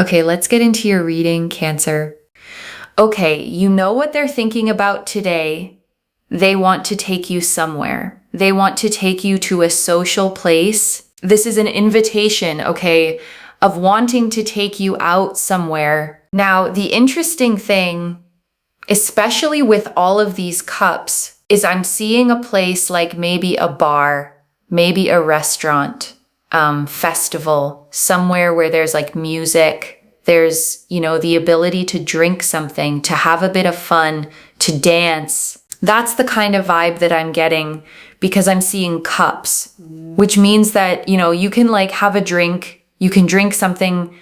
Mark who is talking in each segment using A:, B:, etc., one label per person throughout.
A: Okay, let's get into your reading, Cancer. Okay, you know what they're thinking about today. They want to take you somewhere. They want to take you to a social place. This is an invitation, okay, of wanting to take you out somewhere. Now, the interesting thing, especially with all of these cups, is I'm seeing a place like maybe a bar, maybe a restaurant, festival, somewhere where there's like music, there's, the ability to drink something, to have a bit of fun, to dance. That's the kind of vibe that I'm getting because I'm seeing cups, which means that, you can like have a drink, you can drink something.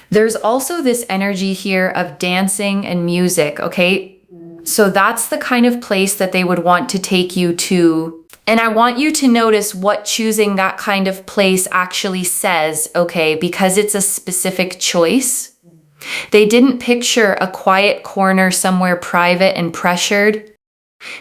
A: There's also this energy here of dancing and music, okay? So that's the kind of place that they would want to take you to. And I want you to notice what choosing that kind of place actually says, okay? Because it's a specific choice. They didn't picture a quiet corner somewhere private and pressured.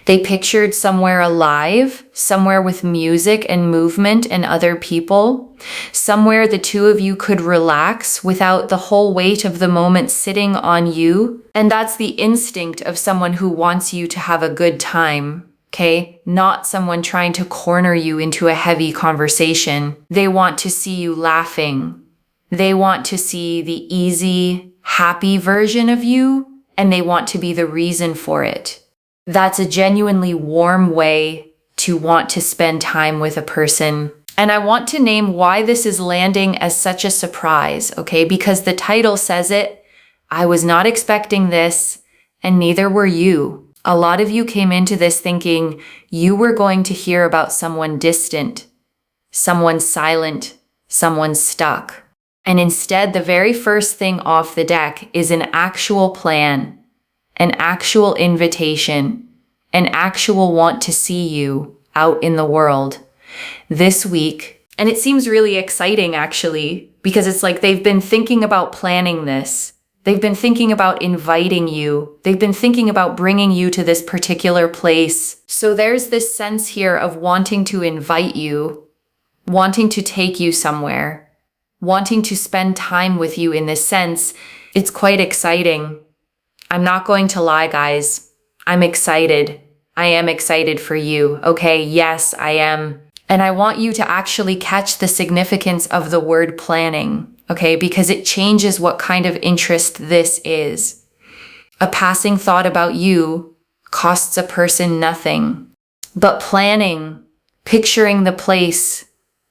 A: They pictured somewhere alive, somewhere with music and movement and other people, somewhere the two of you could relax without the whole weight of the moment sitting on you. And that's the instinct of someone who wants you to have a good time, okay? Not someone trying to corner you into a heavy conversation. They want to see you laughing. They want to see the easy, happy version of you, and they want to be the reason for it. That's a genuinely warm way to want to spend time with a person. And I want to name why this is landing as such a surprise, okay? Because the title says it. I was not expecting this, and neither were you. A lot of you came into this thinking you were going to hear about someone distant, someone silent, someone stuck. And instead, the very first thing off the deck is an actual plan, an actual invitation, an actual want to see you out in the world this week. And it seems really exciting, actually, because it's like they've been thinking about planning this. They've been thinking about inviting you. They've been thinking about bringing you to this particular place. So there's this sense here of wanting to invite you, wanting to take you somewhere, wanting to spend time with you in this sense. It's quite exciting. I'm not going to lie, guys. I'm excited. I am excited for you. Okay, yes, I am. And I want you to actually catch the significance of the word planning, okay? Because it changes what kind of interest this is. A passing thought about you costs a person nothing. But planning, picturing the place,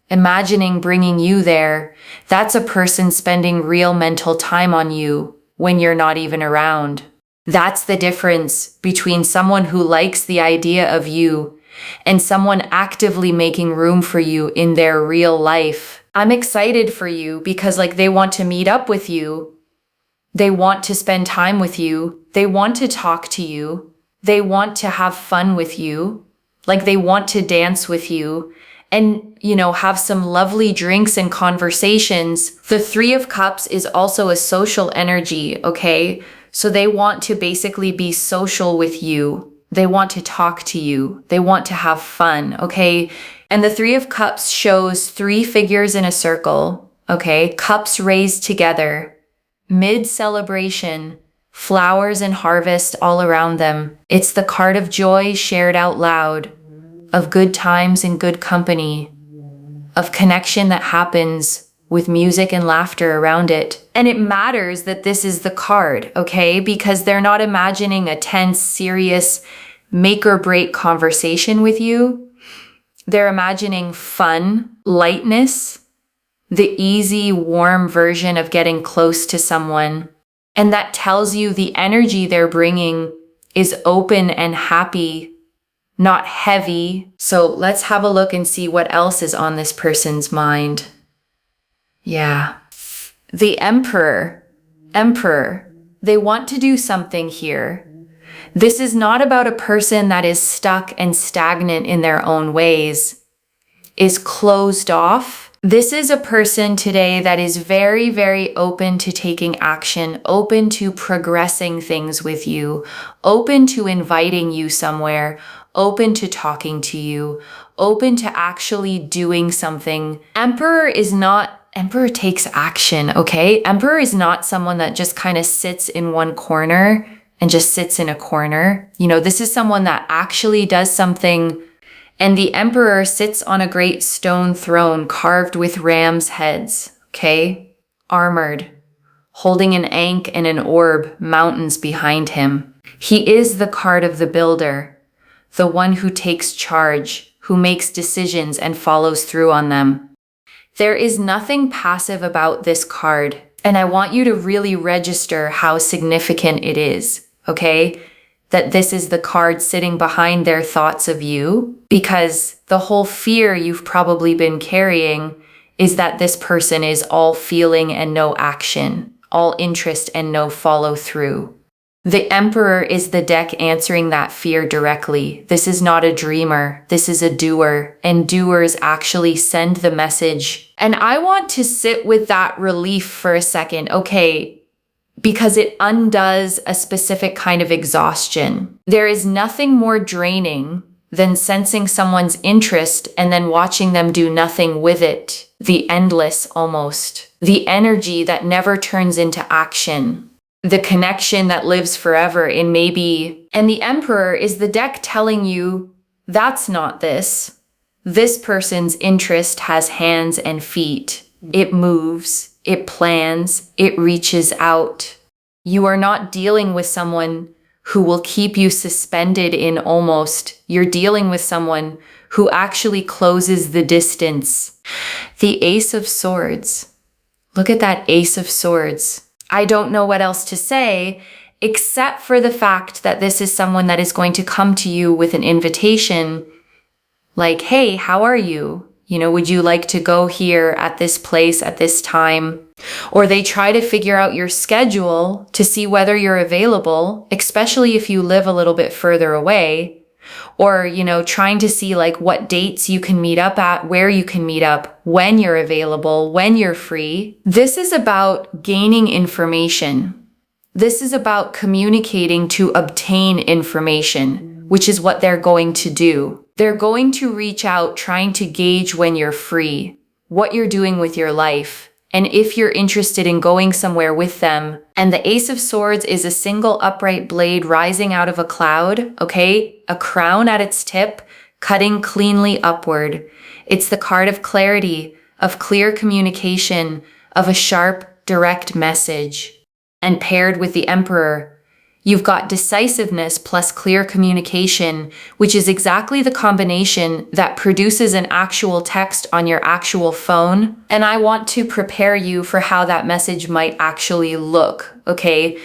A: imagining bringing you there, that's a person spending real mental time on you when you're not even around. That's the difference between someone who likes the idea of you and someone actively making room for you in their real life. I'm excited for you because they want to meet up with you. They want to spend time with you. They want to talk to you. They want to have fun with you. They want to dance with you and, have some lovely drinks and conversations. The Three of Cups is also a social energy, okay? So they want to basically be social with you. They want to talk to you. They want to have fun, okay? And the Three of Cups shows three figures in a circle, okay? Cups raised together, mid-celebration, flowers and harvest all around them. It's the card of joy shared out loud, of good times and good company, of connection that happens with music and laughter around it. And it matters that this is the card, okay? Because they're not imagining a tense, serious, make or break conversation with you. They're imagining fun, lightness, the easy, warm version of getting close to someone. And that tells you the energy they're bringing is open and happy, not heavy. So let's have a look and see what else is on this person's mind. Yeah. The Emperor. They want to do something here. This is not about a person that is stuck and stagnant in their own ways, is closed off. This is a person today that is very, very open to taking action, open to progressing things with you, open to inviting you somewhere, open to talking to you, open to actually doing something. Emperor is not Emperor takes action, okay? Emperor is not someone that just kind of sits in one corner and just sits in a corner. This is someone that actually does something. And the Emperor sits on a great stone throne carved with ram's heads, okay? Armored, holding an ankh and an orb, mountains behind him. He is the card of the builder, the one who takes charge, who makes decisions and follows through on them. There is nothing passive about this card, and I want you to really register how significant it is, okay? That this is the card sitting behind their thoughts of you, because the whole fear you've probably been carrying is that this person is all feeling and no action, all interest and no follow through. The Emperor is the deck answering that fear directly. This is not a dreamer. This is a doer, and doers actually send the message. And I want to sit with that relief for a second, okay, because it undoes a specific kind of exhaustion. There is nothing more draining than sensing someone's interest and then watching them do nothing with it. The endless almost. The energy that never turns into action. The connection that lives forever in maybe. And the Emperor is the deck telling you, that's not this. This person's interest has hands and feet. It moves, it plans, it reaches out. You are not dealing with someone who will keep you suspended in almost. You're dealing with someone who actually closes the distance. The Ace of Swords. Look at that Ace of Swords. I don't know what else to say, except for the fact that this is someone that is going to come to you with an invitation like, hey, how are you? Would you like to go here at this place at this time? Or they try to figure out your schedule to see whether you're available, especially if you live a little bit further away. Or, trying to see like what dates you can meet up at, where you can meet up, when you're available, when you're free. This is about gaining information. This is about communicating to obtain information, which is what they're going to do. They're going to reach out trying to gauge when you're free, what you're doing with your life, and if you're interested in going somewhere with them. And the Ace of Swords is a single upright blade rising out of a cloud, okay? A crown at its tip, cutting cleanly upward. It's the card of clarity, of clear communication, of a sharp, direct message. And paired with the Emperor, you've got decisiveness plus clear communication, which is exactly the combination that produces an actual text on your actual phone. And I want to prepare you for how that message might actually look, okay?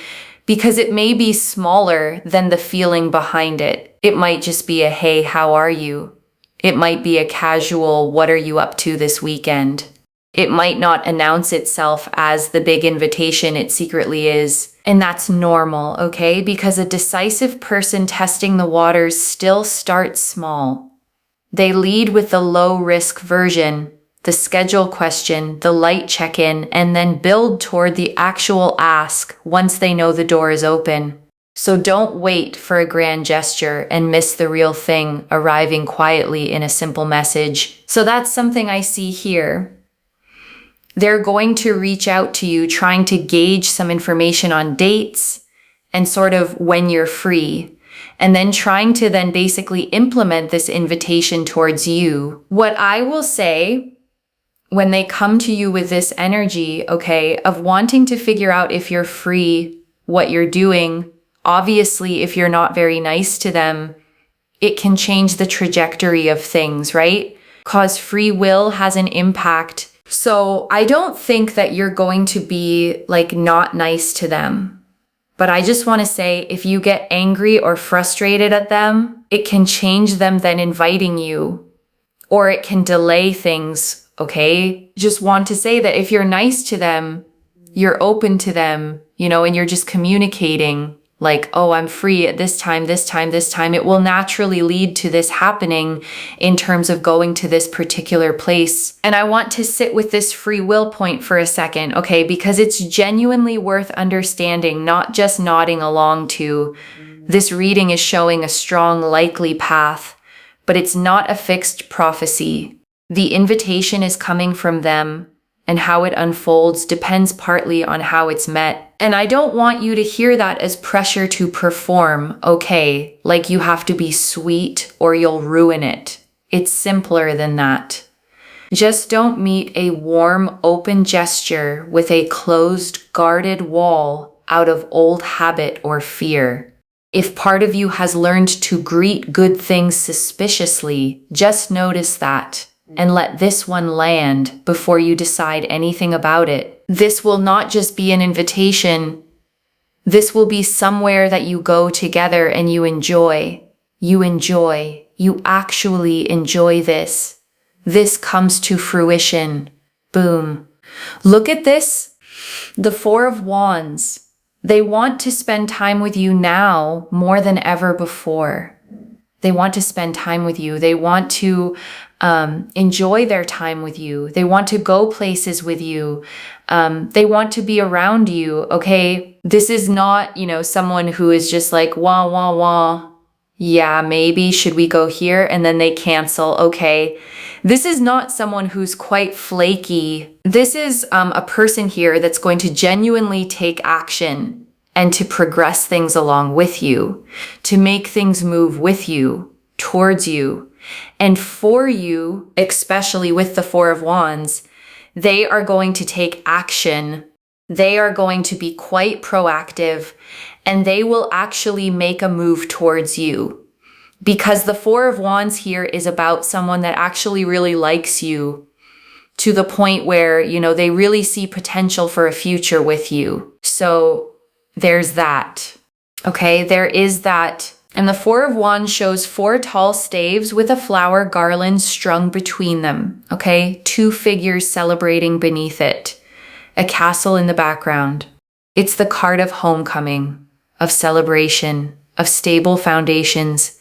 A: Because it may be smaller than the feeling behind it. It might just be a, hey, how are you? It might be a casual, what are you up to this weekend? It might not announce itself as the big invitation it secretly is. And that's normal, okay? Because a decisive person testing the waters still starts small. They lead with the low-risk version, the schedule question, the light check-in, and then build toward the actual ask once they know the door is open. So don't wait for a grand gesture and miss the real thing arriving quietly in a simple message. So that's something I see here. They're going to reach out to you trying to gauge some information on dates and sort of when you're free, and then trying to then basically implement this invitation towards you. What I will say when they come to you with this energy, okay, of wanting to figure out if you're free, what you're doing, obviously if you're not very nice to them, it can change the trajectory of things, right? Because free will has an impact. So I don't think that you're going to be like not nice to them. But I just want to say, if you get angry or frustrated at them, it can change them then inviting you, or it can delay things, okay? Just want to say that if you're nice to them, you're open to them, and you're just communicating like, oh, I'm free at this time, it will naturally lead to this happening in terms of going to this particular place. And I want to sit with this free will point for a second, okay? Because it's genuinely worth understanding, not just nodding along to. This reading is showing a strong, likely path, but it's not a fixed prophecy. The invitation is coming from them, and how it unfolds depends partly on how it's met. And I don't want you to hear that as pressure to perform, okay? Like you have to be sweet or you'll ruin it. It's simpler than that. Just don't meet a warm, open gesture with a closed, guarded wall out of old habit or fear. If part of you has learned to greet good things suspiciously, just notice that and let this one land before you decide anything about it. This will not just be an invitation. This will be somewhere that you go together and you enjoy. You actually enjoy this. This comes to fruition. Boom. Look at this. The Four of Wands. They want to spend time with you now more than ever before. They want to spend time with you. They want to enjoy their time with you. They want to go places with you. They want to be around you, okay? This is not, someone who is just like, wah, wah, wah. Yeah, maybe, should we go here? And then they cancel, okay? This is not someone who's quite flaky. This is a person here that's going to genuinely take action and to progress things along with you, to make things move with you, towards you. And for you, especially with the Four of Wands, they are going to take action. They are going to be quite proactive, and they will actually make a move towards you. Because the Four of Wands here is about someone that actually really likes you to the point where, they really see potential for a future with you. So there's that. Okay, there is that. And the Four of Wands shows 4 tall staves with a flower garland strung between them. Okay, 2 figures celebrating beneath it. A castle in the background. It's the card of homecoming, of celebration, of stable foundations.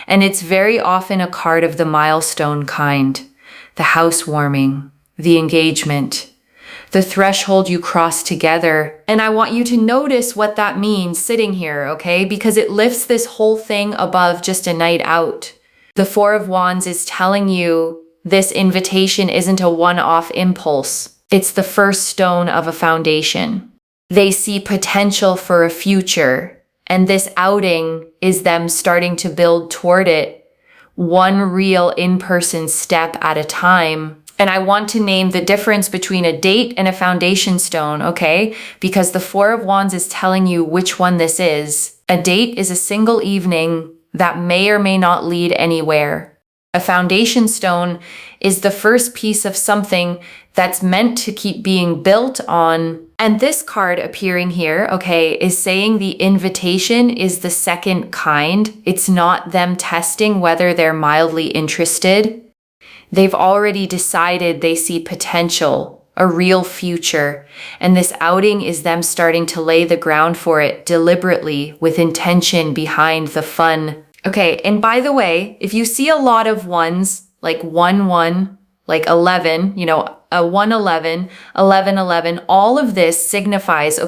A: And it's very often a card of the milestone kind, the housewarming, the engagement, the threshold you cross together. And I want you to notice what that means sitting here, okay? Because it lifts this whole thing above just a night out. The Four of Wands is telling you this invitation isn't a one-off impulse. It's the first stone of a foundation. They see potential for a future, and this outing is them starting to build toward it, one real in-person step at a time. And I want to name the difference between a date and a foundation stone, okay? Because the Four of Wands is telling you which one this is. A date is a single evening that may or may not lead anywhere. A foundation stone is the first piece of something that's meant to keep being built on. And this card appearing here, okay, is saying the invitation is the second kind. It's not them testing whether they're mildly interested. They've already decided they see potential, a real future, and this outing is them starting to lay the ground for it deliberately with intention behind the fun. Okay, and by the way, if you see a lot of ones, like 1-1, like 11, a 1-11, 11-11, all of this signifies,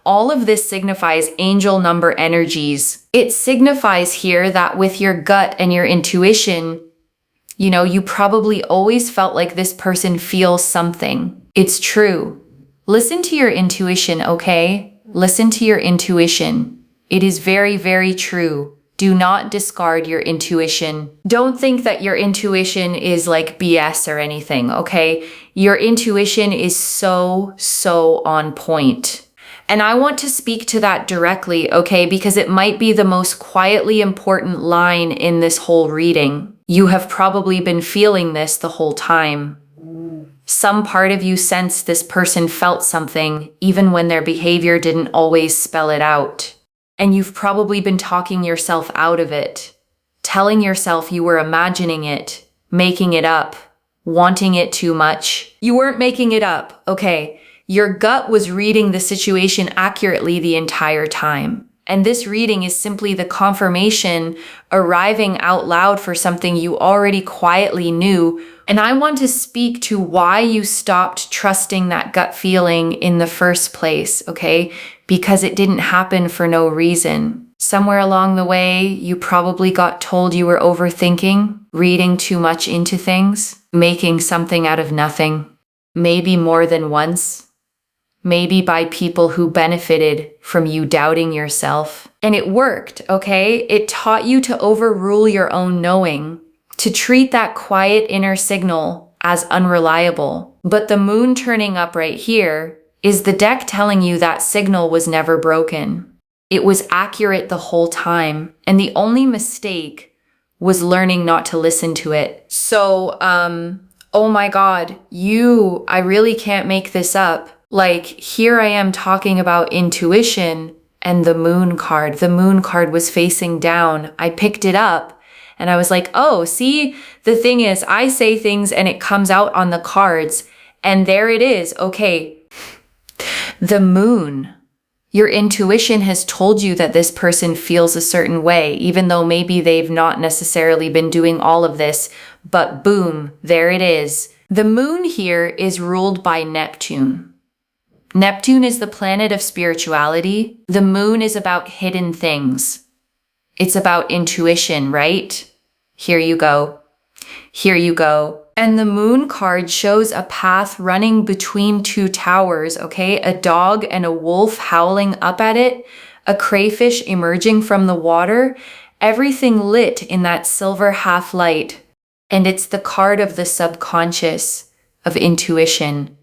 A: all of this signifies angel number energies. It signifies here that with your gut and your intuition, you probably always felt like this person feels something. It's true. Listen to your intuition, okay? Listen to your intuition. It is very, very true. Do not discard your intuition. Don't think that your intuition is like BS or anything, okay? Your intuition is so on point. And I want to speak to that directly, okay? Because it might be the most quietly important line in this whole reading. You have probably been feeling this the whole time. Some part of you sensed this person felt something, even when their behavior didn't always spell it out. And you've probably been talking yourself out of it, telling yourself you were imagining it, making it up, wanting it too much. You weren't making it up, okay? Your gut was reading the situation accurately the entire time. And this reading is simply the confirmation arriving out loud for something you already quietly knew. And I want to speak to why you stopped trusting that gut feeling in the first place, okay? Because it didn't happen for no reason. Somewhere along the way, you probably got told you were overthinking, reading too much into things, making something out of nothing. maybe more than once, maybe by people who benefited from you doubting yourself. And it worked, okay? It taught you to overrule your own knowing, to treat that quiet inner signal as unreliable. But the moon turning up right here is the deck telling you that signal was never broken. It was accurate the whole time, and the only mistake was learning not to listen to it. So, oh my God, I really can't make this up. Like, here I am talking about intuition and the moon card. The moon card was facing down. I picked it up and I was like, oh, see, the thing is, I say things and it comes out on the cards, and there it is. Okay, the moon. Your intuition has told you that this person feels a certain way, even though maybe they've not necessarily been doing all of this, but boom, there it is. The moon here is ruled by Neptune. Neptune is the planet of spirituality. The moon is about hidden things. It's about intuition, right? Here you go. Here you go. And the moon card shows a path running between two towers, okay? A dog and a wolf howling up at it, a crayfish emerging from the water, everything lit in that silver half light. And it's the card of the subconscious, of intuition,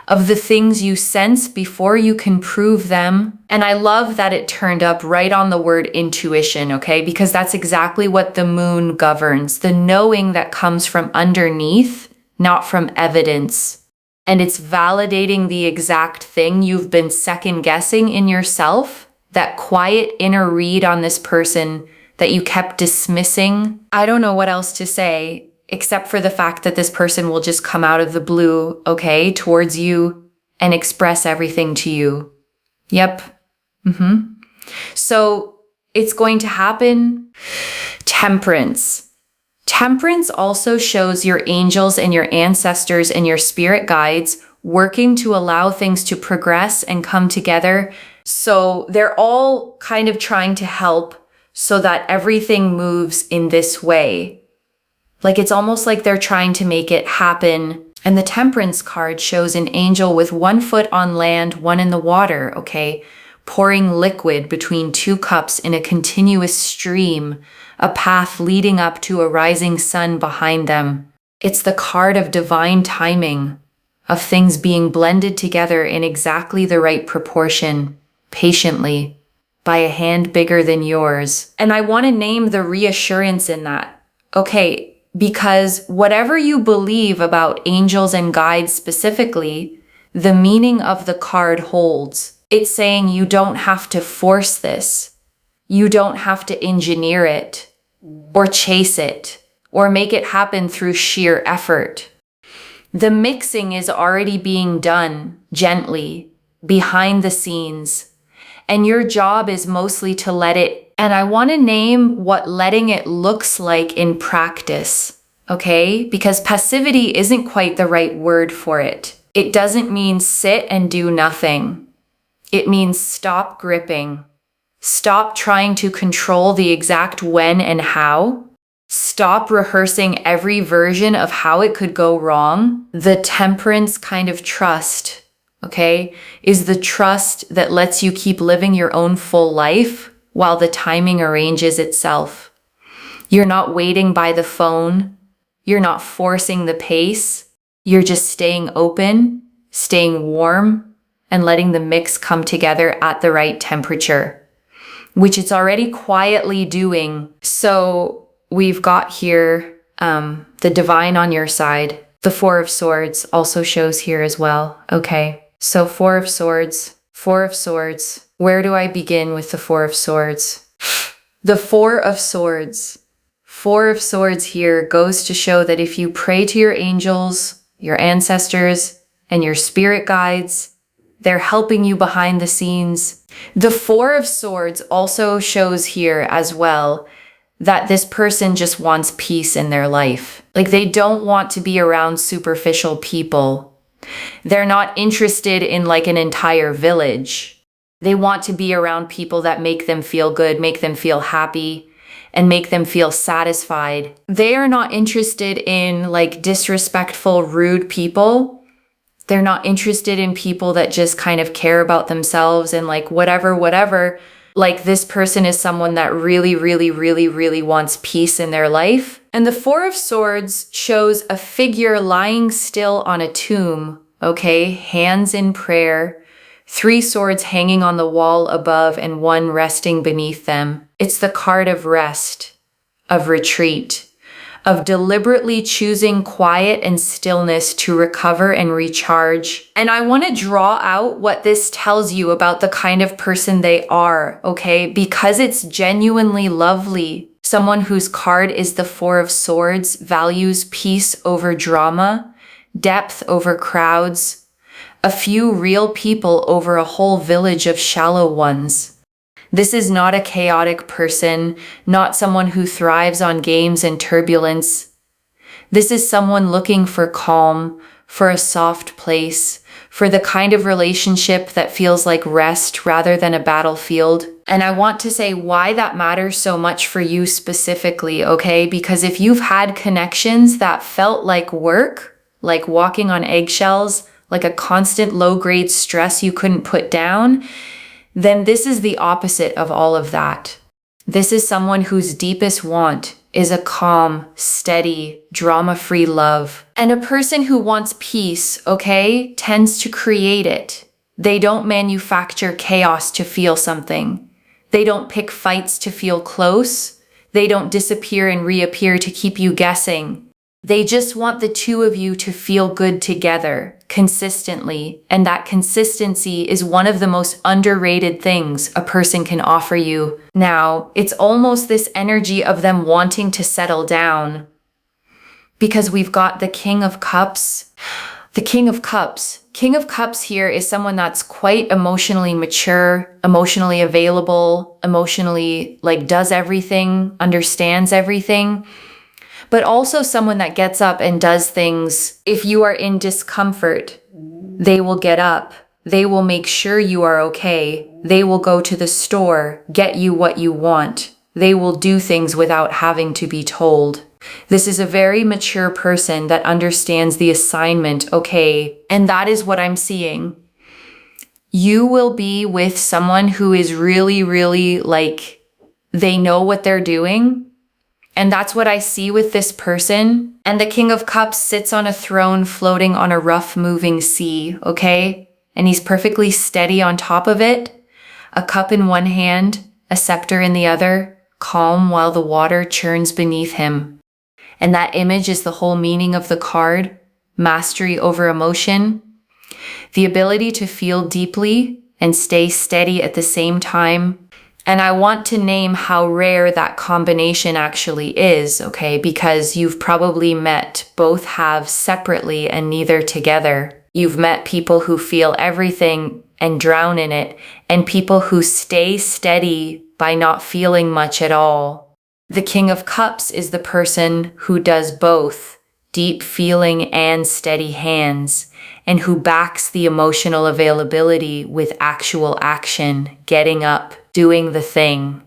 A: of the things you sense before you can prove them. And I love that it turned up right on the word intuition, okay? Because that's exactly what the moon governs, the knowing that comes from underneath, not from evidence. And it's validating the exact thing you've been second guessing in yourself, that quiet inner read on this person that you kept dismissing. I don't know what else to say, except for the fact that this person will just come out of the blue, okay, towards you and express everything to you. Yep. So it's going to happen. Temperance. Temperance also shows your angels and your ancestors and your spirit guides working to allow things to progress and come together. So they're all kind of trying to help so that everything moves in this way. Like, it's almost like they're trying to make it happen. And the Temperance card shows an angel with one foot on land, one in the water, okay? Pouring liquid between two cups in a continuous stream, a path leading up to a rising sun behind them. It's the card of divine timing, of things being blended together in exactly the right proportion, patiently, by a hand bigger than yours. And I want to name the reassurance in that. Okay, because whatever you believe about angels and guides specifically, the meaning of the card holds. It's saying you don't have to force this. You don't have to engineer it, or chase it, or make it happen through sheer effort. The mixing is already being done gently, behind the scenes, and your job is mostly to let it. And I want to name what letting it looks like in practice, okay? Because passivity isn't quite the right word for it. It doesn't mean sit and do nothing. It means stop gripping. Stop trying to control the exact when and how. Stop rehearsing every version of how it could go wrong. The temperance kind of trust, okay, is the trust that lets you keep living your own full life while the timing arranges itself. You're not waiting by the phone. You're not forcing the pace. You're just staying open, staying warm, and letting the mix come together at the right temperature, which it's already quietly doing. So we've got here the divine on your side. The Four of Swords also shows here as well. Okay, so Four of Swords. Where do I begin with the Four of Swords? The Four of Swords. Four of Swords here goes to show that if you pray to your angels, your ancestors, and your spirit guides, they're helping you behind the scenes. The Four of Swords also shows here as well that this person just wants peace in their life. Like, they don't want to be around superficial people. They're not interested in like an entire village. They want to be around people that make them feel good, make them feel happy, and make them feel satisfied. They are not interested in like disrespectful, rude people. They're not interested in people that just kind of care about themselves and like whatever. Like this person is someone that really wants peace in their life. And the Four of Swords shows a figure lying still on a tomb, okay? Hands in prayer, 3 swords hanging on the wall above and 1 resting beneath them. It's the card of rest, of retreat, of deliberately choosing quiet and stillness to recover and recharge. And I want to draw out what this tells you about the kind of person they are, okay? Because it's genuinely lovely. Someone whose card is the 4 of Swords values peace over drama, depth over crowds, a few real people over a whole village of shallow ones. This is not a chaotic person, not someone who thrives on games and turbulence. This is someone looking for calm, for a soft place, for the kind of relationship that feels like rest rather than a battlefield. And I want to say why that matters so much for you specifically, okay? Because if you've had connections that felt like work, like walking on eggshells, like a constant low-grade stress you couldn't put down, then this is the opposite of all of that. This is someone whose deepest want is a calm, steady, drama-free love. And a person who wants peace, okay, tends to create it. They don't manufacture chaos to feel something. They don't pick fights to feel close. They don't disappear and reappear to keep you guessing. They just want the two of you to feel good together, consistently, and that consistency is one of the most underrated things a person can offer you. Now, it's almost this energy of them wanting to settle down, because we've got the King of Cups. The King of Cups. King of Cups here is someone that's quite emotionally mature, emotionally available, emotionally, does everything, understands everything, but also someone that gets up and does things. If you are in discomfort, they will get up. They will make sure you are okay. They will go to the store, get you what you want. They will do things without having to be told. This is a very mature person that understands the assignment, okay? And that is what I'm seeing. You will be with someone who is really, they know what they're doing. And that's what I see with this person. And the King of Cups sits on a throne floating on a rough moving sea, okay? And he's perfectly steady on top of it. A cup in one hand, a scepter in the other, calm while the water churns beneath him. And that image is the whole meaning of the card, mastery over emotion, the ability to feel deeply and stay steady at the same time. And I want to name how rare that combination actually is, okay? Because you've probably met both halves separately and neither together. You've met people who feel everything and drown in it, and people who stay steady by not feeling much at all. The King of Cups is the person who does both, deep feeling and steady hands, and who backs the emotional availability with actual action, getting up, doing the thing,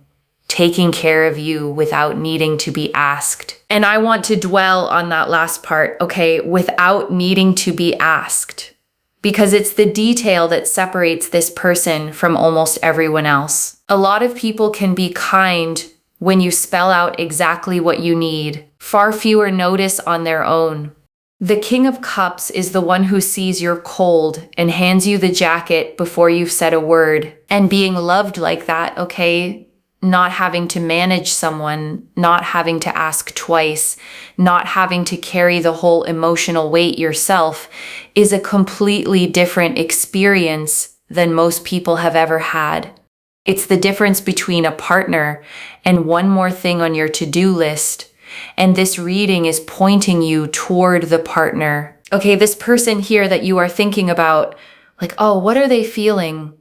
A: taking care of you without needing to be asked. And I want to dwell on that last part, okay, without needing to be asked, because it's the detail that separates this person from almost everyone else. A lot of people can be kind when you spell out exactly what you need. Far fewer notice on their own. The King of Cups is the one who sees you're cold and hands you the jacket before you've said a word. And being loved like that, okay? Not having to manage someone, not having to ask twice, not having to carry the whole emotional weight yourself is a completely different experience than most people have ever had. It's the difference between a partner and one more thing on your to-do list. And this reading is pointing you toward the partner. Okay, this person here that you are thinking about, oh, what are they feeling?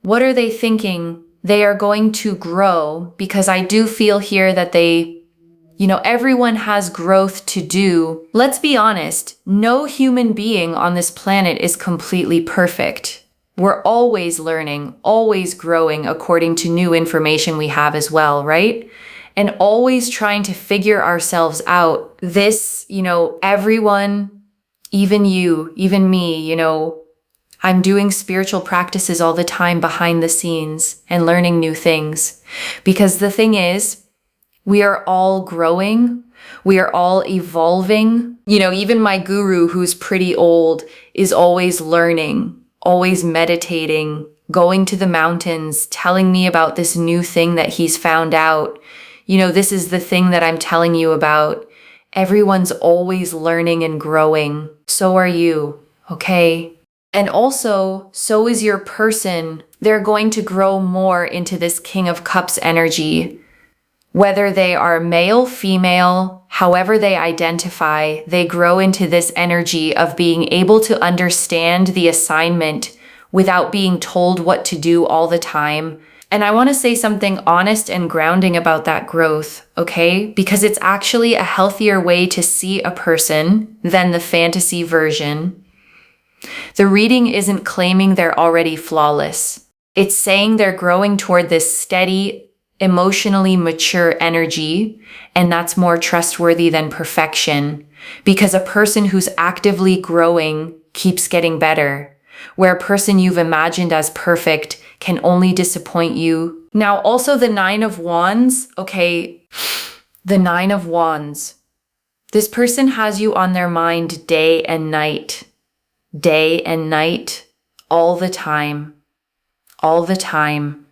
A: What are they thinking? They are going to grow, because I do feel here that everyone has growth to do. Let's be honest, no human being on this planet is completely perfect. We're always learning, always growing according to new information we have as well, right? And always trying to figure ourselves out. This, everyone, even you, even me, I'm doing spiritual practices all the time behind the scenes and learning new things. Because the thing is, we are all growing. We are all evolving. Even my guru, who's pretty old, is always learning, always meditating, going to the mountains, telling me about this new thing that he's found out. This is the thing that I'm telling you about. Everyone's always learning and growing. So are you, okay? And also, so is your person. They're going to grow more into this King of Cups energy. Whether they are male, female, however they identify, they grow into this energy of being able to understand the assignment without being told what to do all the time. And I want to say something honest and grounding about that growth, okay? Because it's actually a healthier way to see a person than the fantasy version. The reading isn't claiming they're already flawless. It's saying they're growing toward this steady, emotionally mature energy, and that's more trustworthy than perfection, because a person who's actively growing keeps getting better, where a person you've imagined as perfect can only disappoint you. Now, also the Nine of Wands, okay, the Nine of Wands. This person has you on their mind day and night, all the time.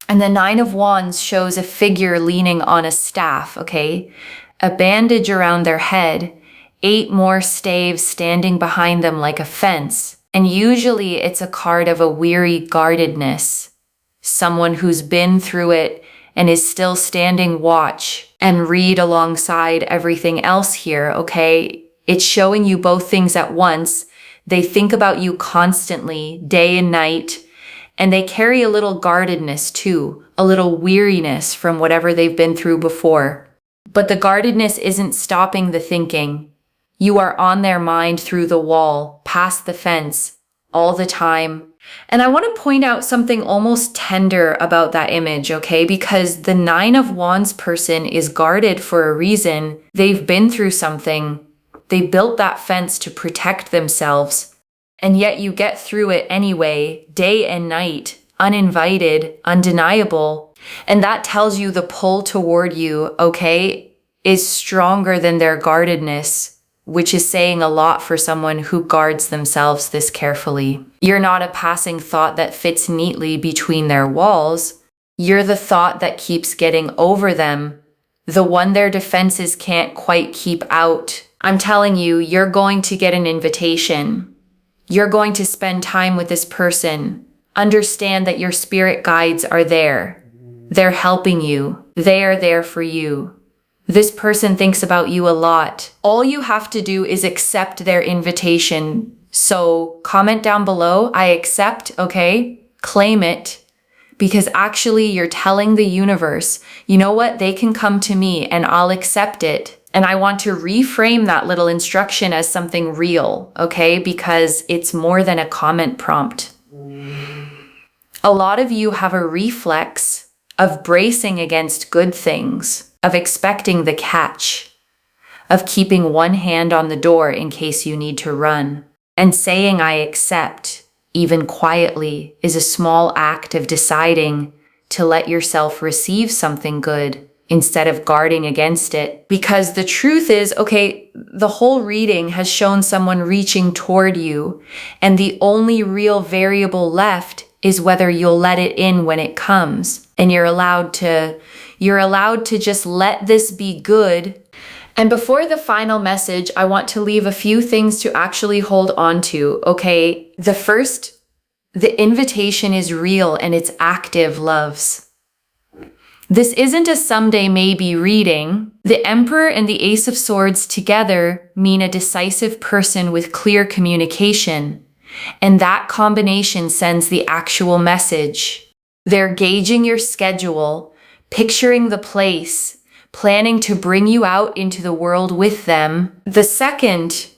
A: And the Nine of Wands shows a figure leaning on a staff, okay? A bandage around their head, 8 more staves standing behind them like a fence. And usually it's a card of a weary guardedness, someone who's been through it and is still standing watch and read alongside everything else here, okay? It's showing you both things at once. They think about you constantly, day and night, and they carry a little guardedness too, a little weariness from whatever they've been through before. But the guardedness isn't stopping the thinking. You are on their mind through the wall, past the fence, all the time. And I want to point out something almost tender about that image, okay? Because the Nine of Wands person is guarded for a reason. They've been through something. They built that fence to protect themselves. And yet you get through it anyway, day and night, uninvited, undeniable. And that tells you the pull toward you, okay, is stronger than their guardedness, which is saying a lot for someone who guards themselves this carefully. You're not a passing thought that fits neatly between their walls. You're the thought that keeps getting over them, the one their defenses can't quite keep out. I'm telling you, you're going to get an invitation. You're going to spend time with this person. Understand that your spirit guides are there. They're helping you. They are there for you. This person thinks about you a lot. All you have to do is accept their invitation. So comment down below, I accept, okay? Claim it. Because actually you're telling the universe, you know what? They can come to me and I'll accept it. And I want to reframe that little instruction as something real, okay? Because it's more than a comment prompt. A lot of you have a reflex of bracing against good things, of expecting the catch, of keeping one hand on the door in case you need to run. And saying I accept, even quietly, is a small act of deciding to let yourself receive something good instead of guarding against it. Because the truth is, okay, the whole reading has shown someone reaching toward you, and the only real variable left is whether you'll let it in when it comes. And you're allowed to just let this be good. And before the final message, I want to leave a few things to actually hold on to, okay? The first, the invitation is real and it's active, loves. This isn't a someday maybe reading. The Emperor and the Ace of Swords together mean a decisive person with clear communication. And that combination sends the actual message. They're gauging your schedule, picturing the place, planning to bring you out into the world with them. The second,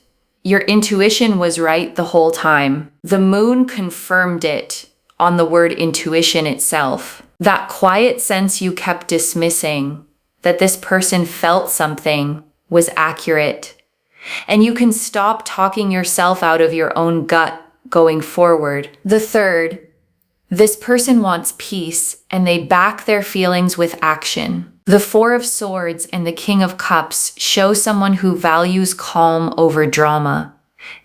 A: your intuition was right the whole time. The moon confirmed it on the word intuition itself. That quiet sense you kept dismissing, that this person felt something, was accurate. And you can stop talking yourself out of your own gut going forward. The third, this person wants peace and they back their feelings with action. The Four of Swords and the King of Cups show someone who values calm over drama,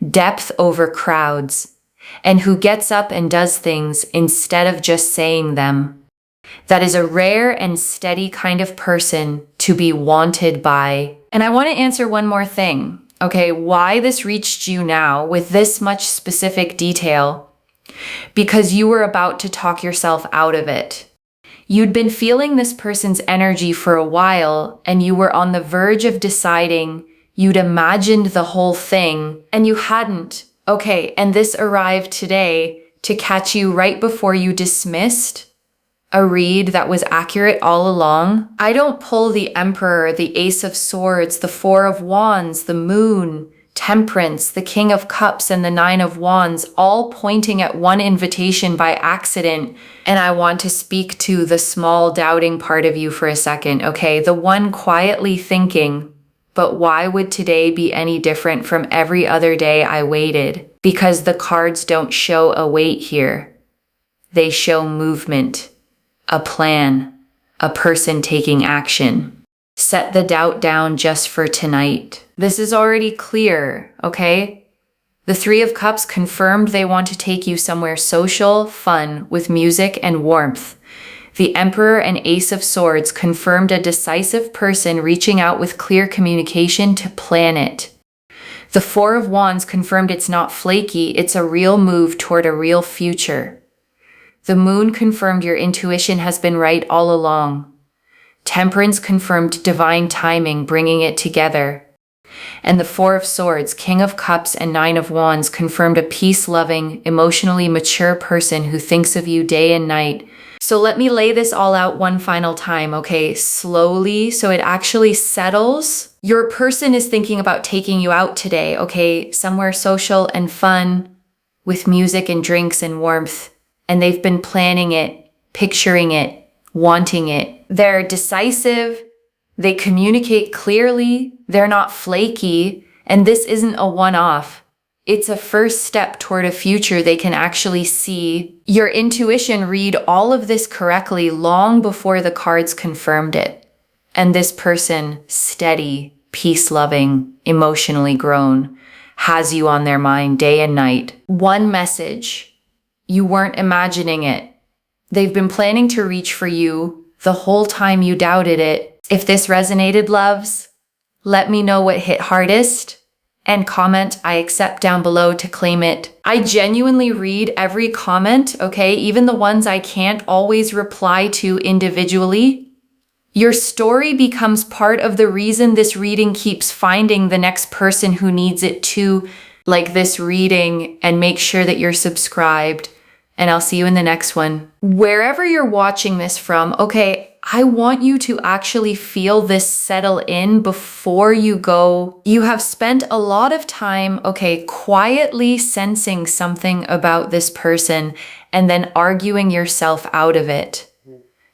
A: depth over crowds, and who gets up and does things instead of just saying them. That is a rare and steady kind of person to be wanted by. And I want to answer one more thing. Okay, why this reached you now with this much specific detail? Because you were about to talk yourself out of it. You'd been feeling this person's energy for a while, and you were on the verge of deciding you'd imagined the whole thing, and you hadn't. Okay, and this arrived today to catch you right before you dismissed a read that was accurate all along. I don't pull the Emperor, the Ace of Swords, the Four of Wands, the Moon, Temperance, the King of Cups, and the Nine of Wands, all pointing at one invitation by accident. And I want to speak to the small doubting part of you for a second, okay? The one quietly thinking, but why would today be any different from every other day I waited? Because the cards don't show a wait here. They show movement, a plan, a person taking action. Set the doubt down just for tonight. This is already clear, okay? The Three of Cups confirmed they want to take you somewhere social, fun, with music and warmth. The Emperor and Ace of Swords confirmed a decisive person reaching out with clear communication to plan it. The Four of Wands confirmed it's not flaky, it's a real move toward a real future. The Moon confirmed your intuition has been right all along. Temperance confirmed divine timing, bringing it together. And the Four of Swords, King of Cups, and Nine of Wands confirmed a peace-loving, emotionally mature person who thinks of you day and night. So let me lay this all out one final time, okay? Slowly, so it actually settles. Your person is thinking about taking you out today, okay? Somewhere social and fun, with music and drinks and warmth. And they've been planning it, picturing it, wanting it. They're decisive, they communicate clearly, they're not flaky, and this isn't a one-off. It's a first step toward a future they can actually see. Your intuition read all of this correctly long before the cards confirmed it. And this person, steady, peace-loving, emotionally grown, has you on their mind day and night. One message. You weren't imagining it. They've been planning to reach for you the whole time you doubted it. If this resonated, loves, let me know what hit hardest and comment I accept down below to claim it. I genuinely read every comment, okay? Even the ones I can't always reply to individually. Your story becomes part of the reason this reading keeps finding the next person who needs it too, like this reading, and make sure that you're subscribed. And I'll see you in the next one. Wherever you're watching this from, okay, I want you to actually feel this settle in before you go. You have spent a lot of time, okay, quietly sensing something about this person and then arguing yourself out of it.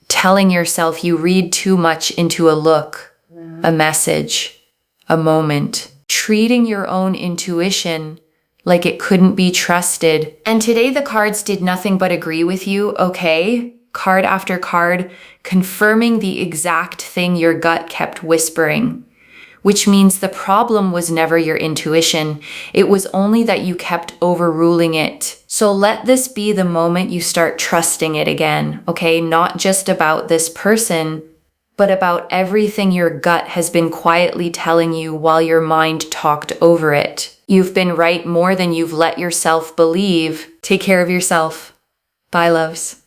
A: Telling yourself you read too much into a look, a message, a moment. Treating your own intuition like it couldn't be trusted. And today the cards did nothing but agree with you, okay? Card after card, confirming the exact thing your gut kept whispering. Which means the problem was never your intuition. It was only that you kept overruling it. So let this be the moment you start trusting it again, okay? Not just about this person, but about everything your gut has been quietly telling you while your mind talked over it. You've been right more than you've let yourself believe. Take care of yourself. Bye, loves.